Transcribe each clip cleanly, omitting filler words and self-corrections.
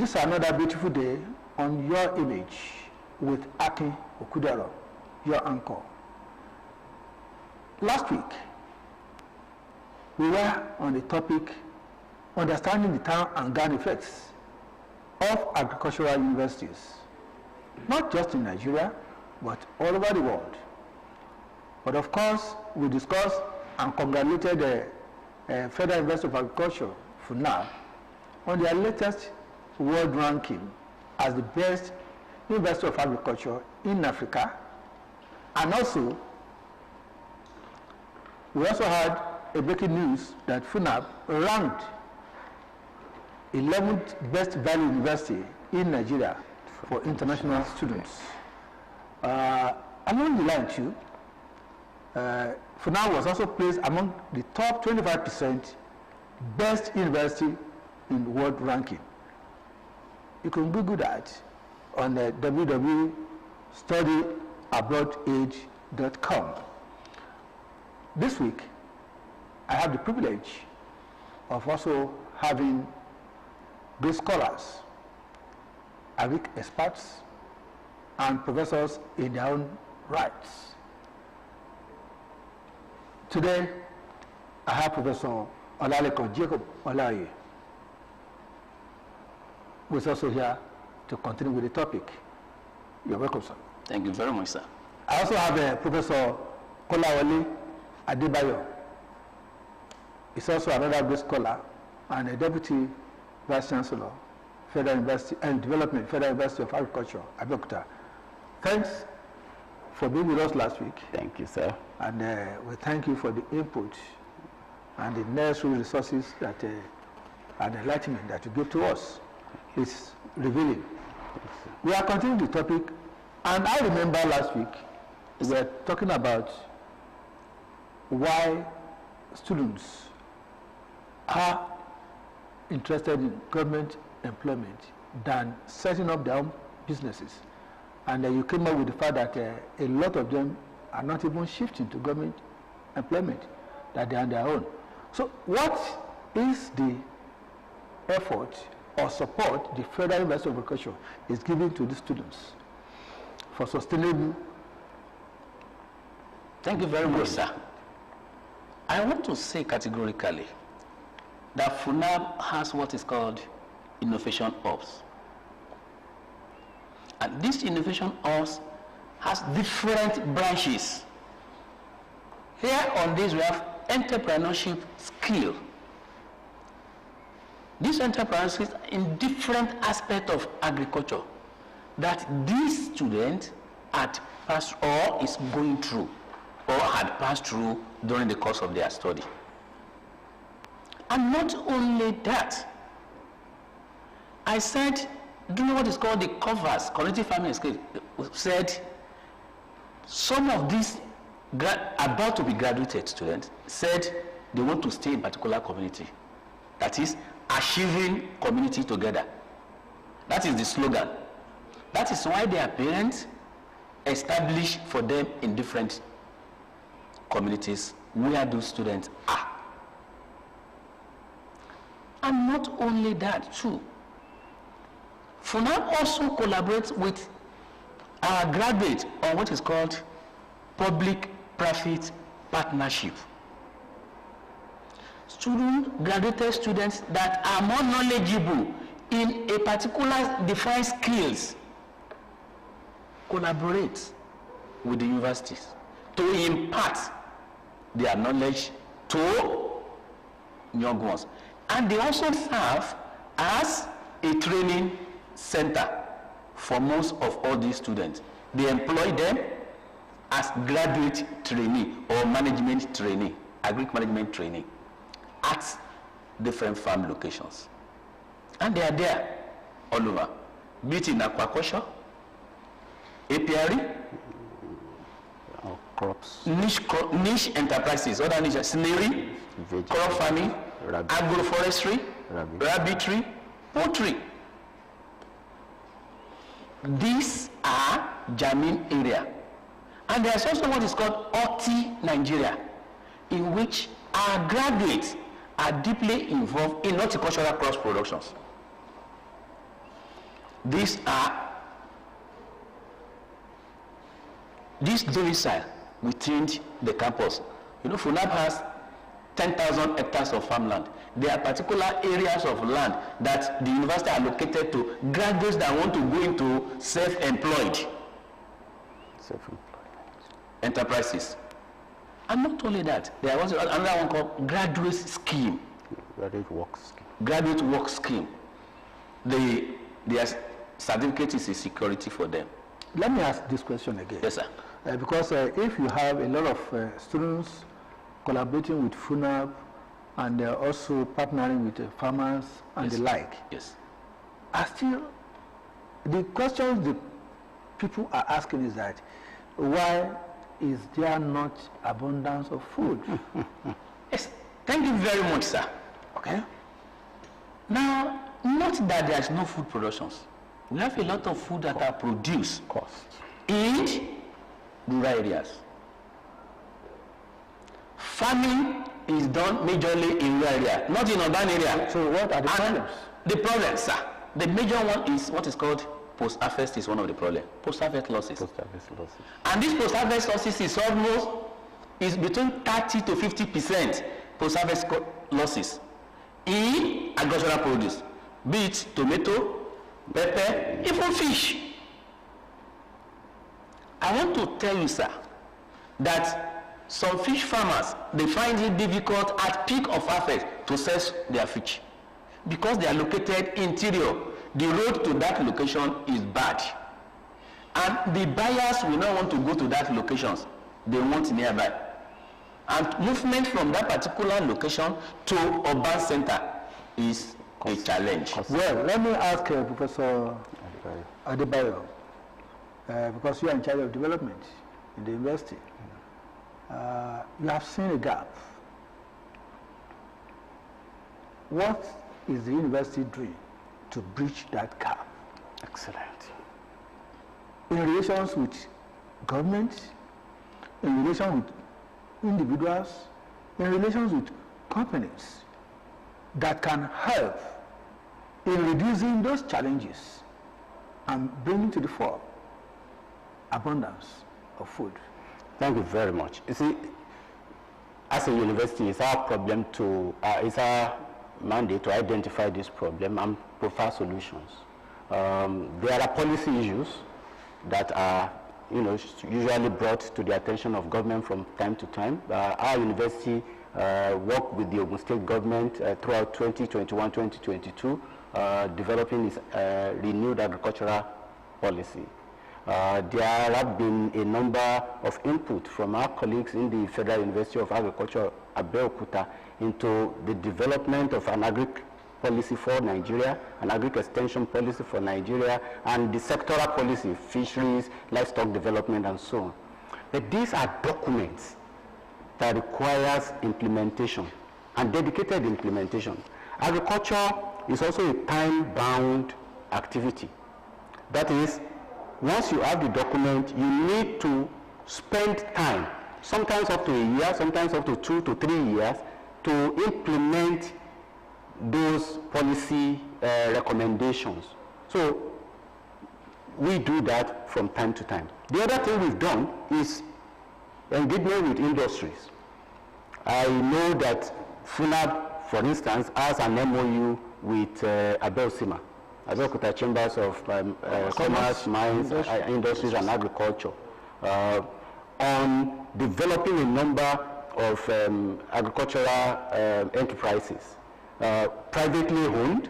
This is another beautiful day on Your Image with Akin Okudero, your anchor. Last week, we were on the topic understanding the time and ground effects of agricultural universities, not just in Nigeria, but all over the world. But of course, we discussed and congratulated the Federal University of Agriculture, FUNAAB, on their latest world ranking as the best University of Agriculture in Africa. And also, we also had a breaking news that FUNAAB ranked 11th best value university in Nigeria for international students. Along the line too, FUNAAB was also placed among the top 25% best university in world ranking. You can Google that on the www.studyabroadage.com. This week, I have the privilege of also having great scholars, agric experts, and professors in their own rights. Today, I have Professor Olalekan Jacob OLAOYE, who is also here to continue with the topic. You're welcome, sir. Thank you very much, sir. I also have Professor Kolawole ADEBAYO. He's also another great scholar and a deputy Vice-Chancellor, Federal University and Development, Federal University of Agriculture, Abeokuta. Thanks for being with us last week. Thank you, sir. And we thank you for the input and the necessary resources that and enlightenment that you give to us. It's revealing. We are continuing the topic, and I remember last week we were talking about why students are interested in government employment than setting up their own businesses. And you came up with the fact that a lot of them are not even shifting to government employment, that they are on their own. So what is the effort or support the Federal University of Agriculture is giving to the students for sustainable? Thank you very much, sir. I want to say categorically that FUNAAB has what is called innovation hubs. And this innovation hubs has different branches. Here on this we have entrepreneurship skill. These entrepreneurs in different aspects of agriculture that these students had passed or is going through or had passed through during the course of their study. And not only that, I said, do you know what is called the covers, community farming skill? Said some of these about to be graduated students said they want to stay in particular community. That is, achieving community together. That is the slogan. That is why their parents established for them in different communities where those students are. And not only that too, FUNAAB also collaborates with our graduates on what is called public-private partnership. Graduated students that are more knowledgeable in a particular defined skills collaborate with the universities to impart their knowledge to young ones. And they also serve as a training center for most of all these students. They employ them as graduate trainee or management trainee, agric management trainee at different farm locations. And they are there all over, be it in aquaculture, apiary, crops, niche enterprises, other niche, scenery, crop farming, agroforestry, rabbitry, poultry. These are germane area. And there's also what is called OT Nigeria, in which our graduates are deeply involved in horticultural cross productions. These domicile within the campus. You know, FUNAAB has 10,000 hectares of farmland. There are particular areas of land that the university allocated to graduates that want to go into self-employed enterprises. And not only that, there was another one called graduate scheme. Graduate work scheme. Graduate work scheme. Their certificate is a security for them. Let me ask this question again. Yes, sir. Because if you have a lot of students collaborating with FUNAAB and also partnering with farmers and yes, the like, yes, are still the questions the people are asking is that why is there not abundance of food? Yes, thank you very much, sir. Okay. Now, not that there is no food productions. We have a lot of food that are produced in rural areas. Farming is done majorly in rural area, not in urban area. So what are the problems? The problems, sir. The major one is what is called post-harvest is one of the problems. Post-harvest losses. Post-harvest losses. And this post-harvest losses is between 30 to 50% post-harvest losses in agricultural produce, be it tomato, pepper, even fish. I want to tell you, sir, that some fish farmers, they find it difficult at peak of harvest to sell their fish because they are located interior. The road to that location is bad, and the buyers will not want to go to that locations. They want nearby, and movement from that particular location to urban center is a challenge. Well, let me ask Professor ADEBAYO, because you are in charge of development in the university. You have seen a gap. What is the university doing to bridge that gap? Excellent. In relations with government, in relation with individuals, in relations with companies that can help in reducing those challenges and bringing to the fore abundance of food. Thank you very much. You see, as a university, it's our problem to, it's our mandate to identify this problem and provide solutions. There are policy issues that are, usually brought to the attention of government from time to time. Our university worked with the Ogun State government throughout 2021-2022, developing its renewed agricultural policy. There have been a number of input from our colleagues in the Federal University of Agriculture, Abeokuta, into the development of an agric policy for Nigeria, an agric extension policy for Nigeria, and the sectoral policy, fisheries, livestock development, and so on. But these are documents that requires implementation, and dedicated implementation. Agriculture is also a time-bound activity. That is, once you have the document, you need to spend time, sometimes up to a year, sometimes up to 2 to 3 years, to implement those policy recommendations. So we do that from time to time. The other thing we've done is engagement with industries. I know that FUNAAB, for instance, has an MOU with Abeokuta, Abeokuta Chambers of Commerce, Mines, Industries and Agriculture, on developing a number of agricultural enterprises, privately owned,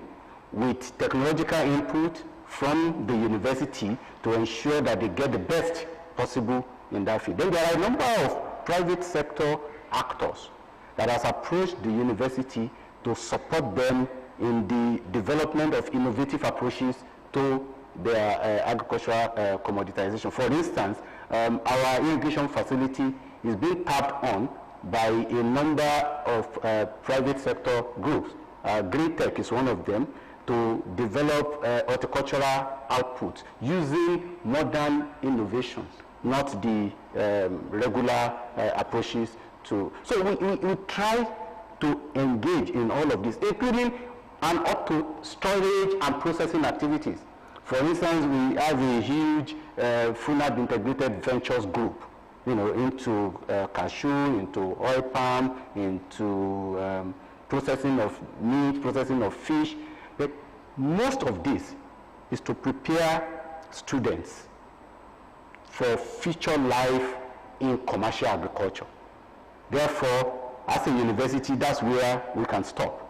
with technological input from the university to ensure that they get the best possible in that field. Then there are a number of private sector actors that has approached the university to support them in the development of innovative approaches to their agricultural commoditization. For instance, our irrigation facility is being tapped on by a number of private sector groups. Green Tech is one of them, to develop horticultural output using modern innovations, not the regular approaches to. So we try to engage in all of this, including and up to storage and processing activities. For instance, we have a huge FUNAAB integrated ventures group, into cashew, into oil palm, into processing of meat, processing of fish. But most of this is to prepare students for future life in commercial agriculture. Therefore, as a university, that's where we can stop.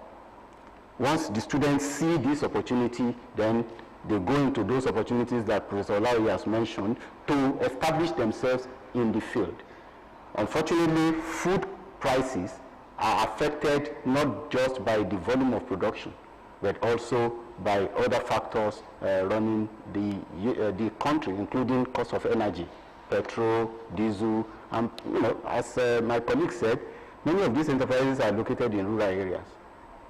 Once the students see this opportunity, then they go into those opportunities that Professor OLAOYE has mentioned to establish themselves in the field. Unfortunately, food prices are affected not just by the volume of production, but also by other factors running the country, including cost of energy, petrol, diesel, and as my colleague said, many of these enterprises are located in rural areas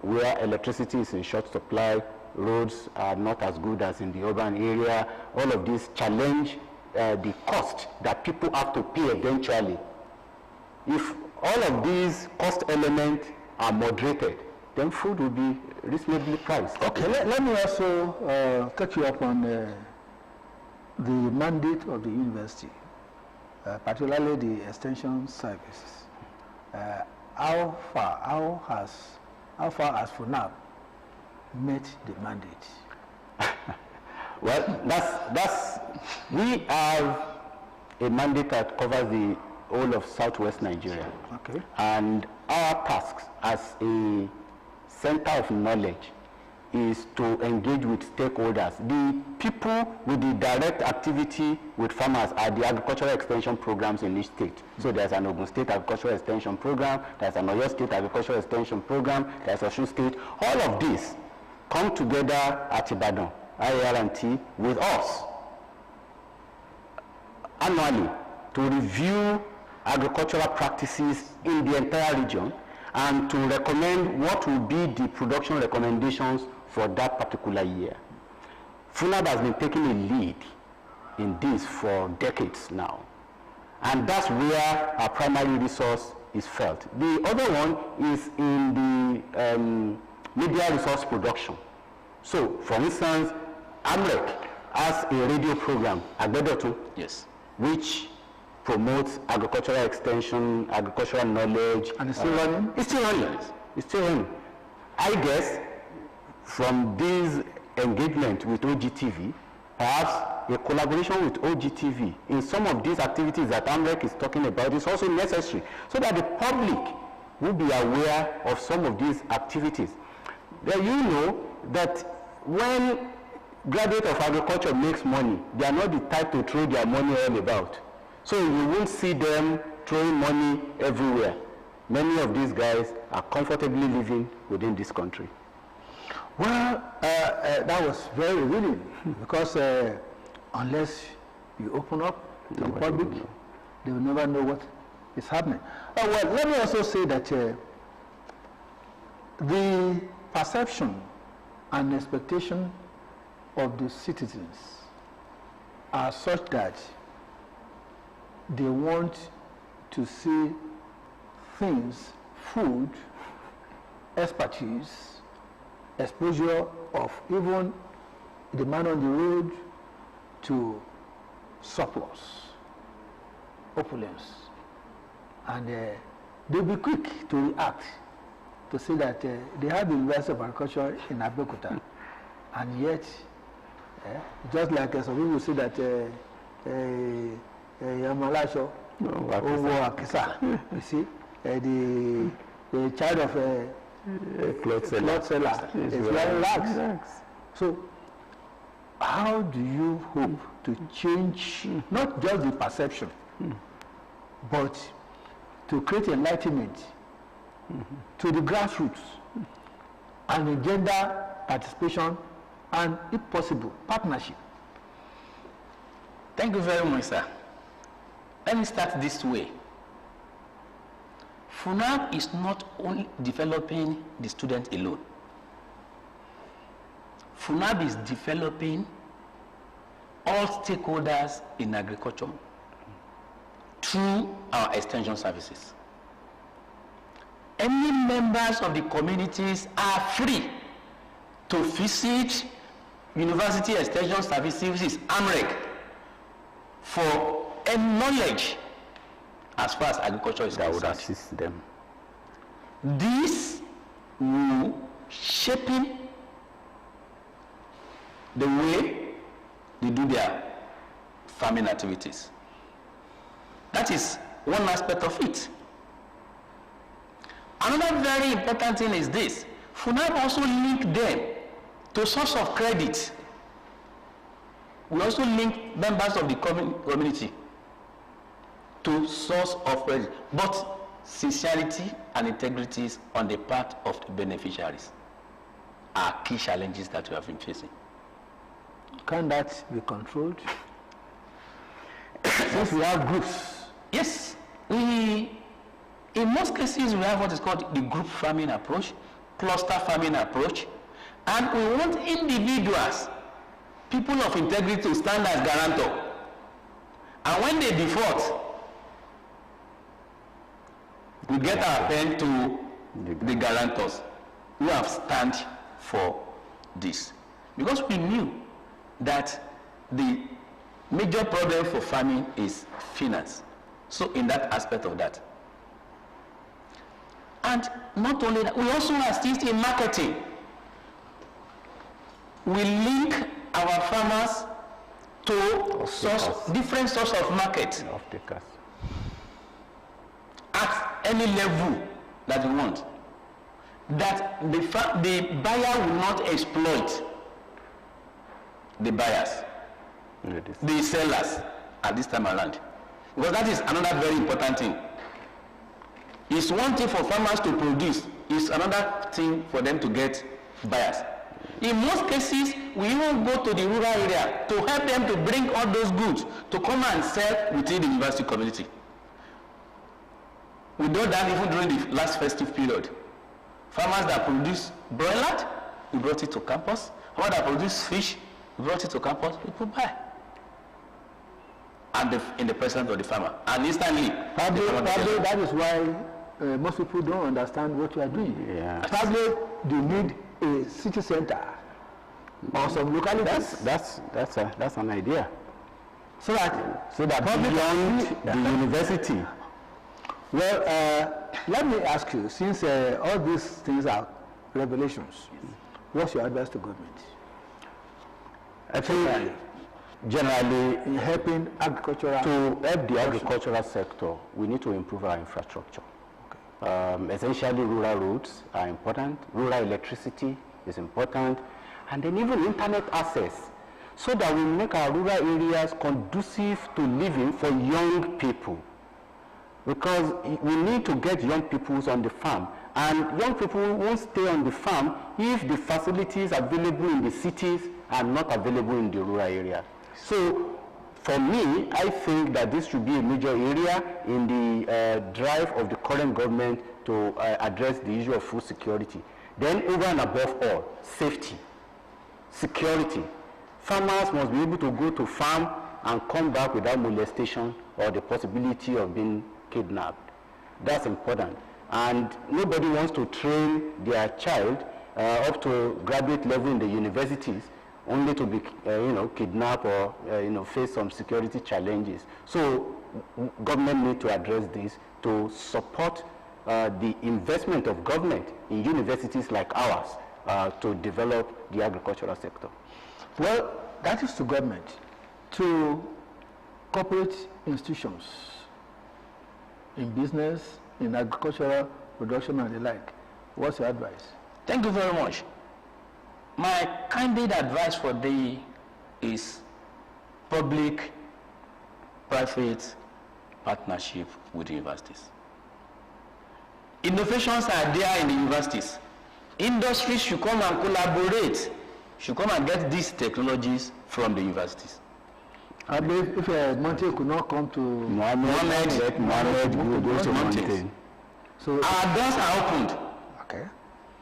where electricity is in short supply, roads are not as good as in the urban area. All of these challenge the cost that people have to pay eventually. If all of these cost elements are moderated, then food will be reasonably priced. Okay, let me also take you up on the mandate of the university, particularly the extension service. How far has FUNAAB met the mandate? Well, we have a mandate that covers the whole of southwest Nigeria. Okay. And our tasks as a center of knowledge is to engage with stakeholders. The people with the direct activity with farmers are the agricultural extension programs in each state. So there's an Ogun State Agricultural Extension Program, there's an Oyo State Agricultural Extension Program, there's Osun State. All of these come together at Ibadan, IAR&T, with us annually to review agricultural practices in the entire region and to recommend what will be the production recommendations for that particular year. FUNAAB has been taking a lead in this for decades now, and that's where our primary resource is felt. The other one is in the media resource production. So, for instance, AMREC has a radio program, Agbedotu, yes, which promotes agricultural extension, agricultural knowledge. And it's still running? It's still running. It's still running. I guess from this engagement with OGTV, perhaps a collaboration with OGTV in some of these activities that AMREC is talking about is also necessary so that the public will be aware of some of these activities. Then you know that when graduates of agriculture makes money, they are not the type to throw their money all about. So you won't see them throwing money everywhere. Many of these guys are comfortably living within this country. Well, that was very revealing because unless you open up to the public, they will never know what is happening. Oh, well, let me also say that the perception and expectation of the citizens are such that they want to see things, food, expertise, exposure of even the man on the road to surplus, opulence. And they'll be quick to react to say that they have the University of Agriculture in Abeokuta, and yet, just like some people say that Yamalasho over Akisa, you see, the child of a cloth seller is wearing rags. So, how do you hope to change not just the perception, but to create enlightenment to the grassroots and engender participation and, if possible, partnership? Thank you very much, sir. Let me start this way. FUNAAB is not only developing the student alone. FUNAAB is developing all stakeholders in agriculture through our extension services. Any members of the communities are free to visit University Extension Services, AMREC, for a knowledge as far as agriculture is That concerned. would assist them. This will shaping the way they do their farming activities. That is one aspect of it. Another very important thing is this. FUNAAB also link them to source of credit. We also link members of the community to source of credit. But sincerity and integrity on the part of the beneficiaries are key challenges that we have been facing. Can that be controlled? Since we have groups. Yes, in most cases we have what is called the group farming approach, cluster farming approach, and we want individuals, people of integrity, to stand as guarantor. And when they default, we get our pen to the guarantors who have stand for this. Because we knew that the major problem for farming is finance. So in that aspect of that. And not only that, we also assist in marketing. We link our farmers to different sources of market at any level that we want. That the buyer will not exploit the buyers, the sellers at this time around. Because that is another very important thing. It's one thing for farmers to produce, it's another thing for them to get buyers. In most cases, we even go to the rural area to help them to bring all those goods to come and sell within the university community. We do that even during the last festive period. Farmers that produce broiler, we brought it to campus. Farmers that produce fish, we brought it to campus, people buy. And in the presence of the farmer. And instantly, probably that is why most people don't understand what you are doing. Yeah. Probably you need a city center or some localities. That's an idea. So that beyond the university. Well, let me ask you, since all these things are revelations, what's your advice to government? I think generally, in helping agricultural to help the agricultural sector, we need to improve our infrastructure. Okay. Essentially, rural roads are important. Rural electricity is important, and then even internet access, so that we make our rural areas conducive to living for young people. Because we need to get young people on the farm, and young people won't stay on the farm if the facilities available in the cities are not available in the rural area. So, for me, I think that this should be a major area in the drive of the current government to address the issue of food security. Then, over and above all, safety, security. Farmers must be able to go to farm and come back without molestation or the possibility of being kidnapped. That's important. And nobody wants to train their child up to graduate level in the universities only to be, kidnapped or, face some security challenges. So, government need to address this to support the investment of government in universities like ours to develop the agricultural sector. Well, that is to government. To corporate institutions, in business, in agricultural production and the like, what's your advice? Thank you very much. My candid advice for the is public-private partnership with universities. Innovations are there in the universities. Industries should come and collaborate, should come and get these technologies from the universities. I believe if Monte could not come to Mohammed will go to Monte. So our doors are opened. Okay.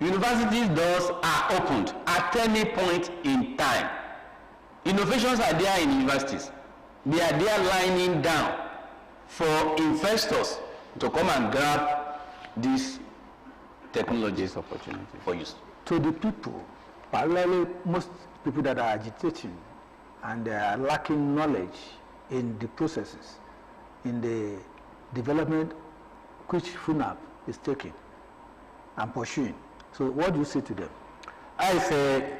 Universities' doors are opened at any point in time. Innovations are there in universities. They are there lining down for investors to come and grab these technologies opportunities for use. To the people Parallelly, most people that are agitating and they are lacking knowledge in the processes, in the development which FUNAAB is taking and pursuing. So what do you say to them? I say,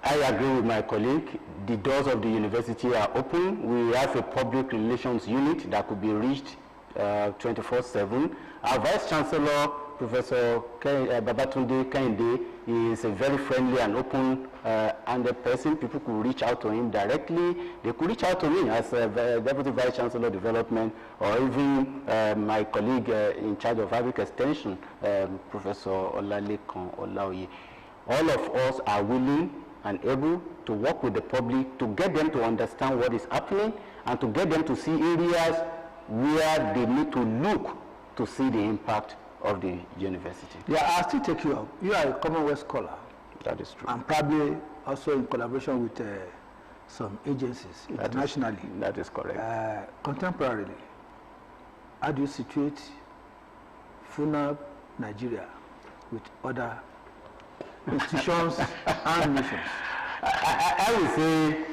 I agree with my colleague. The doors of the university are open. We have a public relations unit that could be reached 24/7. Our Vice-Chancellor, Professor Babatunde Kehinde, is a very friendly and open-handed person. People could reach out to him directly. They could reach out to me as Deputy Vice-Chancellor Development, or even my colleague in charge of Agric Extension, Professor Olalekan, OLAOYE. All of us are willing and able to work with the public to get them to understand what is happening and to get them to see areas where they need to look to see the impact of the university. Yeah, I'll still take you up. You are a Commonwealth scholar. That is true. And probably also in collaboration with some agencies internationally. That is correct. Contemporarily, how do you situate FUNAAB Nigeria with other institutions and missions? I would say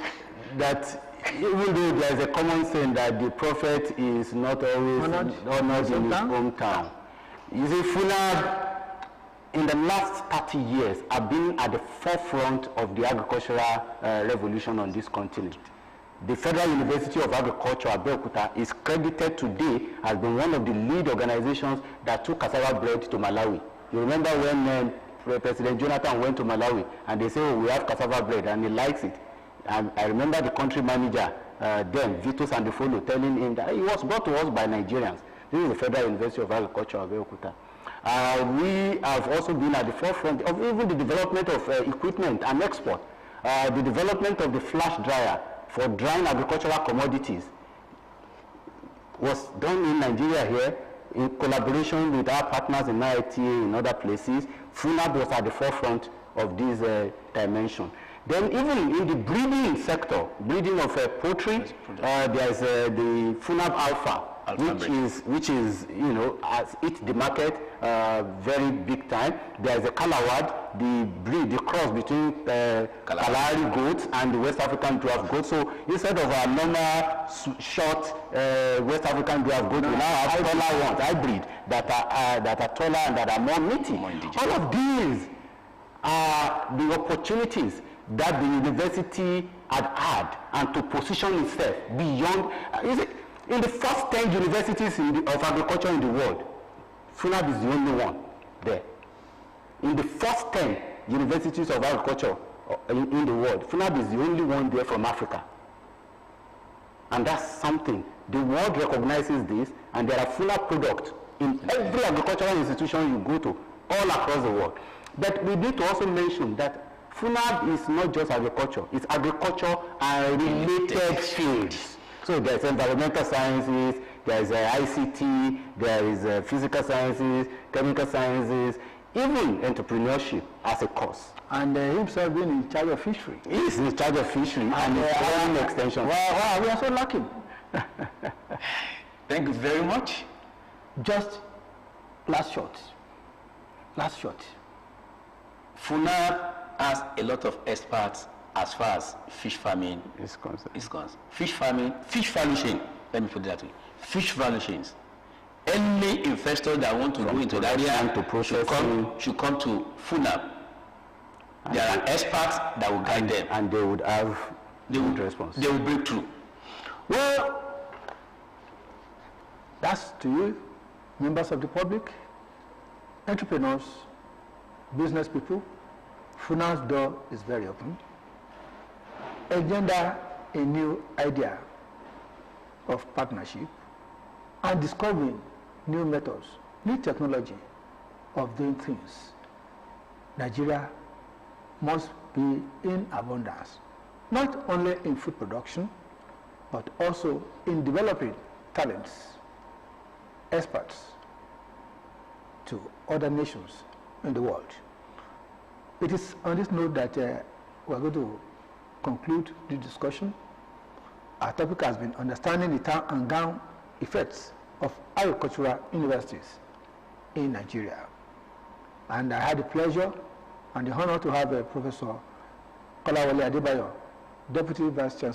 that even though there is a common saying that the prophet is not always honored in his hometown. You see, FUNAAB in the last 30 years have been at the forefront of the agricultural revolution on this continent. The Federal University of Agriculture, Abeokuta, is credited today as being one of the lead organizations that took cassava bread to Malawi. You remember when President Jonathan went to Malawi and they said, oh, we have cassava bread, and he likes it. I remember the country manager then, Vito Sandifolo, telling him that it was brought to us by Nigerians. This is the Federal University of Agriculture, Abeokuta. We have also been at the forefront of even the development of equipment and export. The development of the flash dryer for drying agricultural commodities was done in Nigeria here in collaboration with our partners in IITA and other places. FUNAAB was at the forefront of this dimension. Then even in the breeding sector, breeding of poultry, there is the FUNAAB Alpha, which is, you know, has hit the market very big time. There is a Kolawole, the cross between Kalahari goats and the West African dwarf goat. So instead of our normal short West African dwarf goat, we now have taller ones, hybrid, that are taller and that are more meaty. All of these are the opportunities that the university had and to position itself beyond. In the first 10 universities of agriculture in the world, FUNAAB is the only one there. In the first 10 universities of agriculture in the world, FUNAAB is the only one there from Africa. And that's something. The world recognizes this, and there are FUNAAB products in every agricultural institution you go to, all across the world. But we need to also mention that FUNAAB is not just agriculture, it's agriculture and related fields. So there's environmental sciences, there's ICT, there is physical sciences, chemical sciences, even entrepreneurship as a course. And himself being in charge of fishery. He's in charge of fishery and learning extension. Wow, we are so lucky. Thank you very much. Just last shot. FUNAAB has a lot of experts as far as fish farming is concerned. Fish farming, fish value chain, let me put it that way. Fish value chains. Any investor that want to go into that area should come to FUNAAB. There are experts that will guide them. And they would have good response. They will break through. Well, that's to you, members of the public, entrepreneurs, business people. FUNAAB's door is very open. Agenda a new idea of partnership and discovering new methods, new technology of doing things. Nigeria must be in abundance, not only in food production, but also in developing talents, experts to other nations in the world. It is on this note that we are going to conclude the discussion. Our topic has been understanding the town and gown effects of agricultural universities in Nigeria. And I had the pleasure and the honor to have Professor Kolawole ADEBAYO, Deputy Vice-Chancellor.